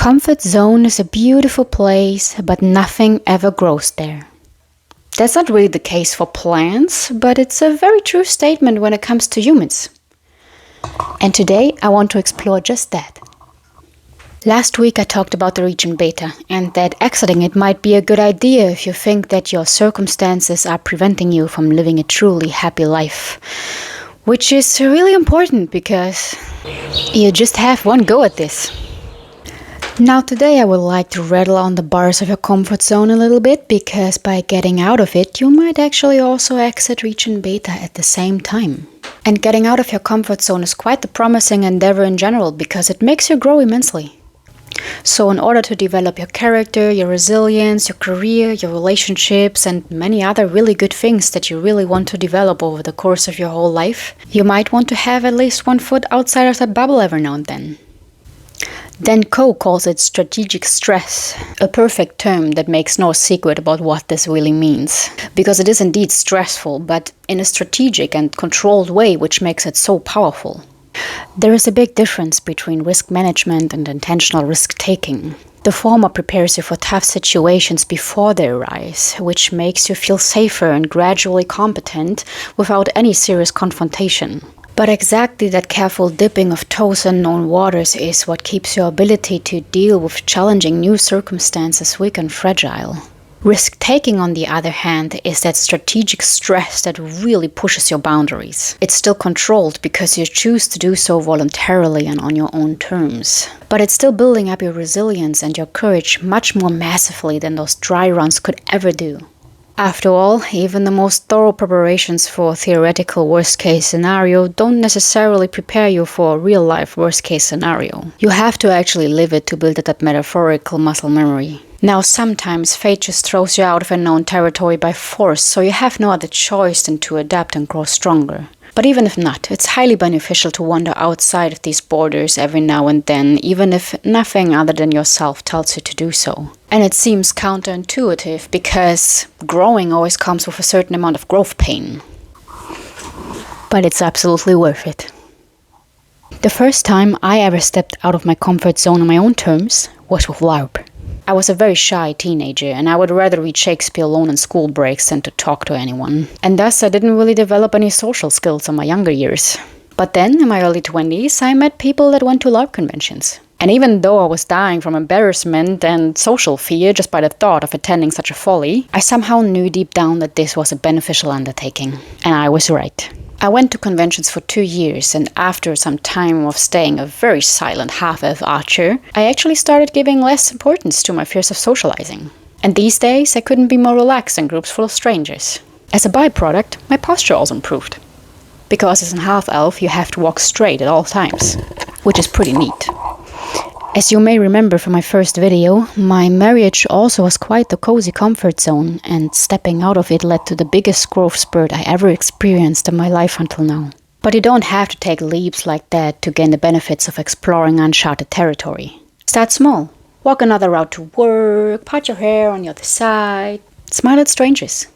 comfort zone is a beautiful place, but nothing ever grows there. That's not really the case for plants, but it's a very true statement when it comes to humans. And today I want to explore just that. Last week I talked about the region beta and that exiting it might be a good idea if you think that your circumstances are preventing you from living a truly happy life. Which is really important because you just have one go at this. Now today I would like to rattle on the bars of your comfort zone a little bit, because by getting out of it you might actually also exit region beta at the same time. And getting out of your comfort zone is quite the promising endeavor in general because it makes you grow immensely. So in order to develop your character, your resilience, your career, your relationships, and many other really good things that you really want to develop over the course of your whole life, you might want to have at least one foot outside of that bubble every now and then. Dan Coe calls it strategic stress, a perfect term that makes no secret about what this really means. Because it is indeed stressful, but in a strategic and controlled way, which makes it so powerful. There is a big difference between risk management and intentional risk-taking. The former prepares you for tough situations before they arise, which makes you feel safer and gradually competent without any serious confrontation. But exactly that careful dipping of toes in known waters is what keeps your ability to deal with challenging new circumstances weak and fragile. Risk-taking, on the other hand, is that strategic stress that really pushes your boundaries. It's still controlled because you choose to do so voluntarily and on your own terms. But it's still building up your resilience and your courage much more massively than those dry runs could ever do. After all, even the most thorough preparations for a theoretical worst-case scenario don't necessarily prepare you for a real-life worst-case scenario. You have to actually live it to build that metaphorical muscle memory. Now, sometimes fate just throws you out of a known territory by force, so you have no other choice than to adapt and grow stronger. But even if not, it's highly beneficial to wander outside of these borders every now and then, even if nothing other than yourself tells you to do so. And it seems counterintuitive because growing always comes with a certain amount of growth pain. But it's absolutely worth it. The first time I ever stepped out of my comfort zone on my own terms was with LARP. I was a very shy teenager and I would rather read Shakespeare alone on school breaks than to talk to anyone. And thus I didn't really develop any social skills in my younger years. But then, in my early 20s, I met people that went to LARP conventions. And even though I was dying from embarrassment and social fear just by the thought of attending such a folly, I somehow knew deep down that this was a beneficial undertaking. And I was right. I went to conventions for 2 years, and after some time of staying a very silent half-elf archer, I actually started giving less importance to my fears of socializing. And these days, I couldn't be more relaxed in groups full of strangers. As a byproduct, my posture also improved. Because as a half-elf, you have to walk straight at all times, which is pretty neat. As you may remember from my first video, my marriage also was quite the cozy comfort zone, and stepping out of it led to the biggest growth spurt I ever experienced in my life until now. But you don't have to take leaps like that to gain the benefits of exploring uncharted territory. Start small. Walk another route to work, part your hair on the other side, smile at strangers.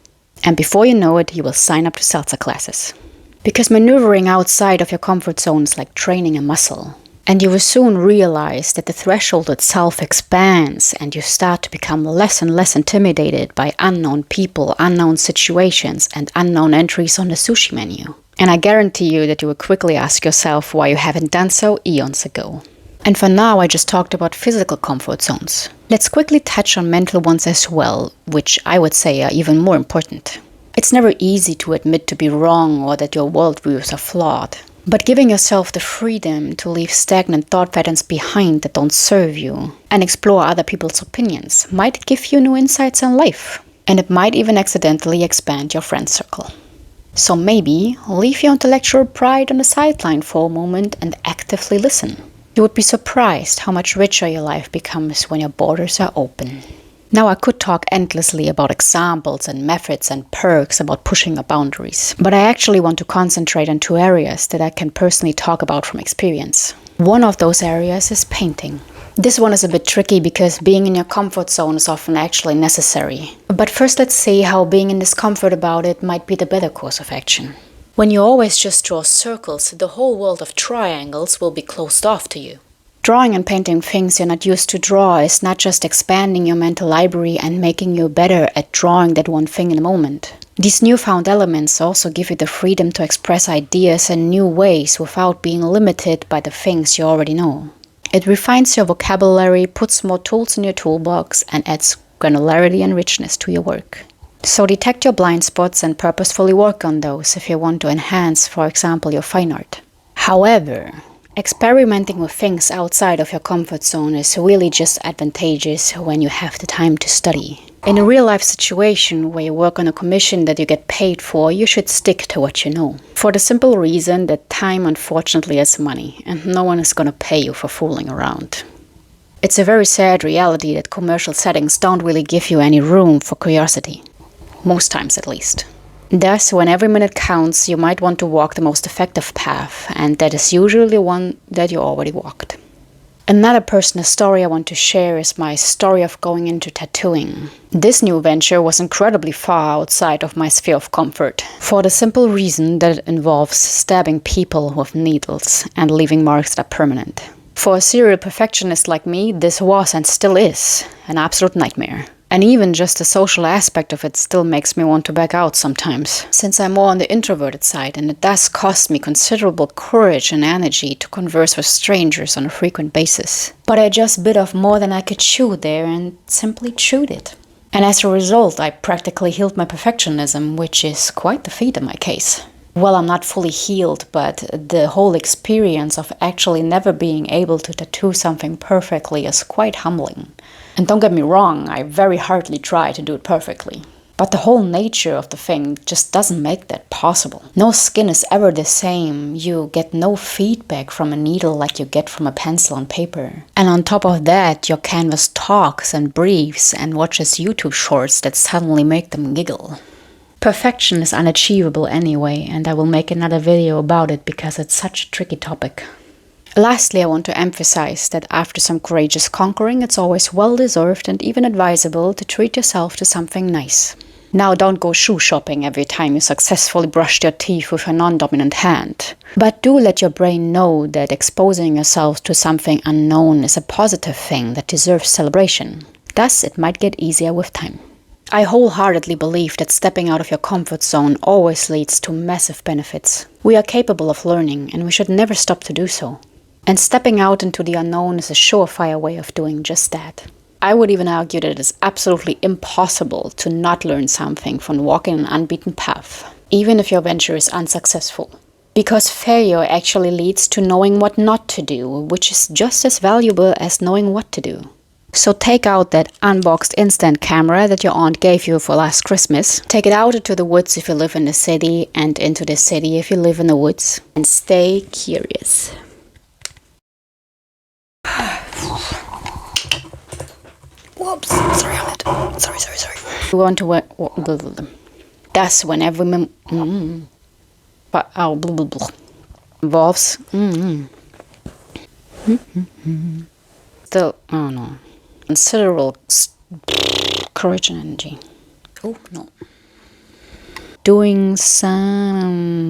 And before you know it, you will sign up to salsa classes. Because maneuvering outside of your comfort zone is like training a muscle. And you will soon realize that the threshold itself expands and you start to become less and less intimidated by unknown people, unknown situations, and unknown entries on the sushi menu. And I guarantee you that you will quickly ask yourself why you haven't done so eons ago. And for now, I just talked about physical comfort zones. Let's quickly touch on mental ones as well, which I would say are even more important. It's never easy to admit to be wrong or that your worldviews are flawed. But giving yourself the freedom to leave stagnant thought patterns behind that don't serve you and explore other people's opinions might give you new insights in life. And it might even accidentally expand your friend circle. So maybe leave your intellectual pride on the sideline for a moment and actively listen. You would be surprised how much richer your life becomes when your borders are open. Now I could talk endlessly about examples and methods and perks about pushing your boundaries, but I actually want to concentrate on 2 areas that I can personally talk about from experience. One of those areas is painting. This one is a bit tricky because being in your comfort zone is often actually necessary. But first let's see how being in discomfort about it might be the better course of action. When you always just draw circles, the whole world of triangles will be closed off to you. Drawing and painting things you're not used to draw is not just expanding your mental library and making you better at drawing that one thing in the moment. These newfound elements also give you the freedom to express ideas in new ways without being limited by the things you already know. It refines your vocabulary, puts more tools in your toolbox, and adds granularity and richness to your work. So detect your blind spots and purposefully work on those if you want to enhance, for example, your fine art. However, experimenting with things outside of your comfort zone is really just advantageous when you have the time to study. In a real-life situation where you work on a commission that you get paid for, you should stick to what you know. For the simple reason that time, unfortunately, is money, and no one is going to pay you for fooling around. It's a very sad reality that commercial settings don't really give you any room for curiosity. Most times, at least. Thus, when every minute counts, you might want to walk the most effective path, and that is usually the one that you already walked. Another personal story I want to share is my story of going into tattooing. This new venture was incredibly far outside of my sphere of comfort, for the simple reason that it involves stabbing people with needles and leaving marks that are permanent. For a serial perfectionist like me, this was and still is an absolute nightmare. And even just the social aspect of it still makes me want to back out sometimes, since I'm more on the introverted side, and it does cost me considerable courage and energy to converse with strangers on a frequent basis. But I just bit off more than I could chew there and simply chewed it. And as a result, I practically healed my perfectionism, which is quite the feat in my case. Well, I'm not fully healed, but the whole experience of actually never being able to tattoo something perfectly is quite humbling. And don't get me wrong, I very hardly try to do it perfectly. But the whole nature of the thing just doesn't make that possible. No skin is ever the same. You get no feedback from a needle like you get from a pencil on paper. And on top of that, your canvas talks and breathes and watches YouTube shorts that suddenly make them giggle. Perfection is unachievable anyway, and I will make another video about it because it's such a tricky topic. Lastly, I want to emphasize that after some courageous conquering, it's always well-deserved and even advisable to treat yourself to something nice. Now, don't go shoe shopping every time you successfully brushed your teeth with a non-dominant hand. But do let your brain know that exposing yourself to something unknown is a positive thing that deserves celebration. Thus, it might get easier with time. I wholeheartedly believe that stepping out of your comfort zone always leads to massive benefits. We are capable of learning, and we should never stop to do so. And stepping out into the unknown is a surefire way of doing just that. I would even argue that it is absolutely impossible to not learn something from walking an unbeaten path, even if your venture is unsuccessful. Because failure actually leads to knowing what not to do, which is just as valuable as knowing what to do. So take out that unboxed instant camera that your aunt gave you for last Christmas. Take it out into the woods if you live in the city, and into the city if you live in the woods. And stay curious. Whoops, sorry, Hamlet. Sorry. We want to work. Thus, whenever involves. Still, oh no. Considerable courage and energy. Oh no. Doing some.